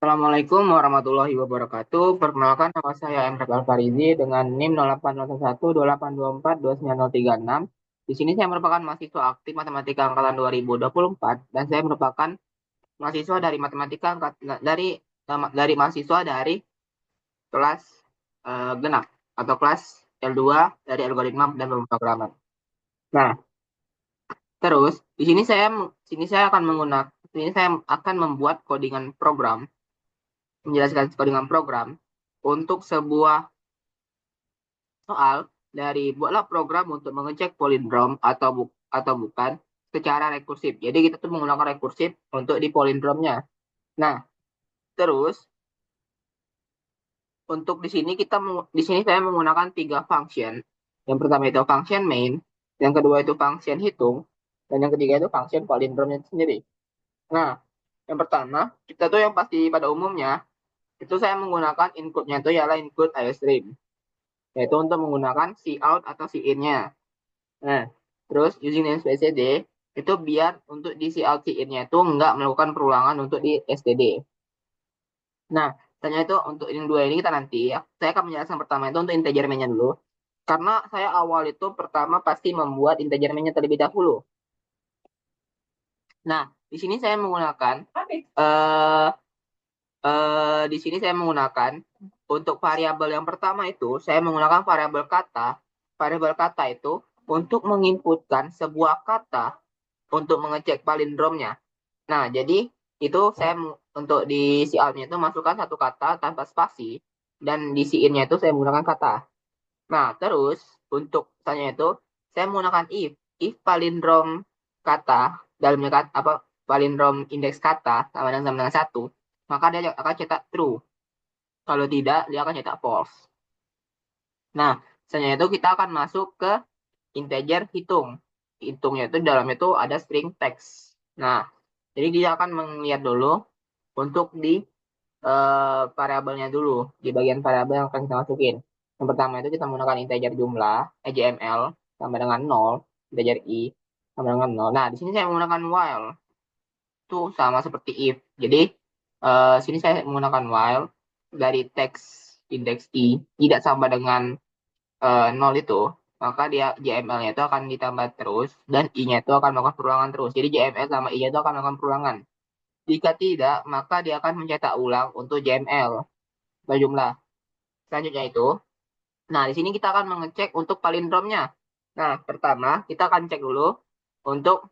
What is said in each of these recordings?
Assalamualaikum warahmatullahi wabarakatuh. Perkenalkan nama saya Emre Alfarizi dengan NIM 080128242936. Di sini saya merupakan mahasiswa aktif Matematika angkatan 2024 dan saya merupakan mahasiswa dari Matematika dari mahasiswa dari kelas genap atau kelas L2 dari algoritma dan pemrograman. Nah, terus di sini saya akan menggunakan sini saya akan membuat menjelaskan codingan program untuk sebuah soal dari buatlah program untuk mengecek palindrom atau bukan secara rekursif. Jadi kita tuh menggunakan rekursif untuk di palindromnya. Nah, terus untuk di sini saya menggunakan tiga function. Yang pertama itu function main, yang kedua itu function hitung, dan yang ketiga itu function palindromnya itu sendiri. Nah, yang pertama kita tuh yang pasti pada umumnya itu saya menggunakan inputnya itu ialah input iostream, yaitu untuk menggunakan cout atau in-nya. Nah, terus using namespace cd itu biar untuk di cout in-nya itu nggak melakukan perulangan untuk di std. Nah, tanya itu untuk yang dua ini kita nanti ya. Saya akan menjelaskan pertama itu untuk integer main-nya dulu. Karena saya awal itu pertama pasti membuat integer main-nya terlebih dahulu. Nah, di sini saya menggunakan eh di sini saya menggunakan untuk variabel yang pertama itu saya menggunakan variabel kata. Variabel kata itu untuk menginputkan sebuah kata untuk mengecek palindromnya. Nah, jadi itu untuk di cout-nya itu masukkan satu kata tanpa spasi dan di in-nya itu saya menggunakan kata. Nah, terus untuk tanya itu saya menggunakan if palindrom kata dalamnya kata apa palindrom indeks kata sama dengan satu, maka dia akan cetak true. Kalau tidak, dia akan cetak false. Nah, selanjutnya itu kita akan masuk ke integer hitung. Hitungnya itu dalamnya itu ada string text. Nah, jadi dia akan melihat dulu untuk di variabelnya dulu, di bagian variabel yang akan kita masukin. Yang pertama itu kita menggunakan integer jumlah, EJML, sama dengan 0, integer i, sama dengan 0. Nah, di sini saya menggunakan while. Itu sama seperti if. Jadi, sini saya menggunakan while dari teks indeks i tidak sama dengan 0 itu, maka dia JML-nya itu akan ditambah terus dan i-nya itu akan melakukan perulangan terus. Jadi JML sama i-nya itu akan melakukan perulangan. Jika tidak, maka dia akan mencetak ulang untuk JML berjumlah. Selanjutnya itu, nah di sini kita akan mengecek untuk palindromnya. Nah, pertama kita akan cek dulu untuk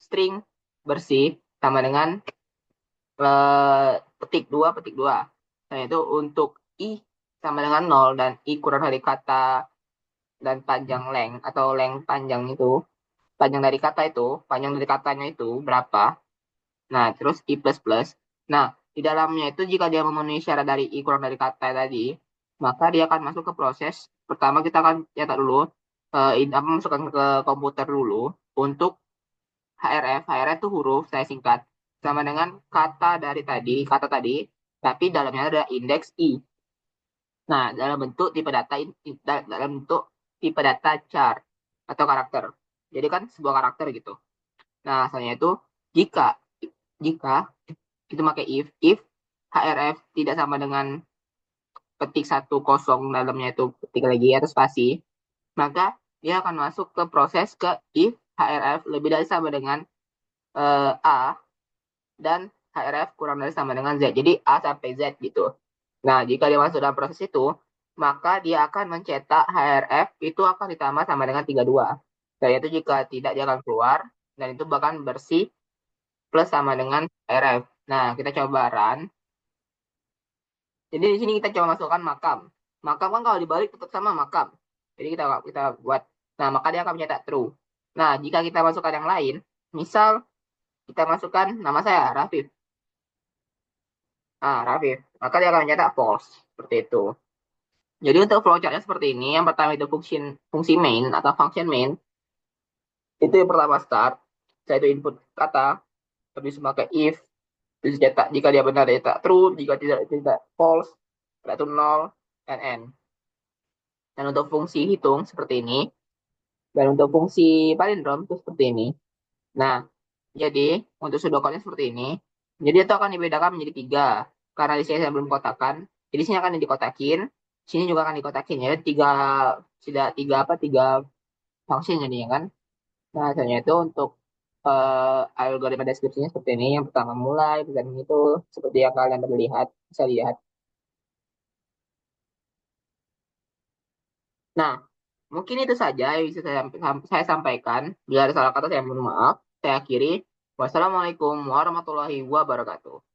string bersih sama dengan petik 2. Nah, itu untuk i sama dengan 0 dan i kurang dari kata dan panjang length atau length panjang itu, panjang dari katanya itu berapa. Nah, terus i plus plus. Nah, di dalamnya itu jika dia memenuhi syarat dari i kurang dari kata tadi, maka dia akan masuk ke proses. Pertama kita akan cetak dulu, masukkan ke komputer dulu untuk href. Href itu huruf, saya singkat. Sama dengan kata tadi, tapi dalamnya ada indeks i. Nah, dalam bentuk tipe data char atau karakter. Jadi kan sebuah karakter gitu. Nah, asalnya itu jika jika itu pakai if href tidak sama dengan petik 10 dalamnya itu petik lagi atau spasi, maka dia akan masuk ke proses ke if href lebih dari sama dengan a dan href kurang dari sama dengan z. Jadi a sampai z gitu. Nah, jika dia masuk dalam proses itu, maka dia akan mencetak href itu akan ditambah sama dengan 32. Dan itu jika tidak dia akan keluar dan itu bahkan bersih plus sama dengan href. Nah, kita coba run. Jadi di sini kita coba masukkan makam. Makam kan kalau dibalik tetap sama makam. Jadi kita buat. Nah, maka dia akan mencetak true. Nah, jika kita masukkan yang lain, misal kita masukkan nama saya Rafif. Ah, Rafif. Maka dia akan mencetak false. Seperti itu. Jadi untuk flowchartnya seperti ini. Yang pertama itu fungsi main atau function main. Itu yang pertama start. Saya itu input kata. Habis pakai if. Terus cetak jika dia benar dia cetak true. Jika tidak false. Itu 0 dan n. Dan untuk fungsi hitung seperti ini. Dan untuk fungsi palindrom itu seperti ini. Nah, jadi untuk pseudocode seperti ini. Jadi itu akan dibedakan menjadi 3. karena di sini saya belum kotakan. Jadi sini akan dikotakin, sini juga akan dikotakin ya. Tiga, tidak tiga apa tiga funksi ini ya kan. Nah, hasilnya itu untuk algoritma deskripsinya seperti ini. Yang pertama mulai, dan itu seperti yang kalian terlihat, bisa lihat. Nah, mungkin itu saja yang bisa saya sampaikan. Bila ada salah kata, saya mohon maaf. Saya akhiri. Wassalamualaikum warahmatullahi wabarakatuh.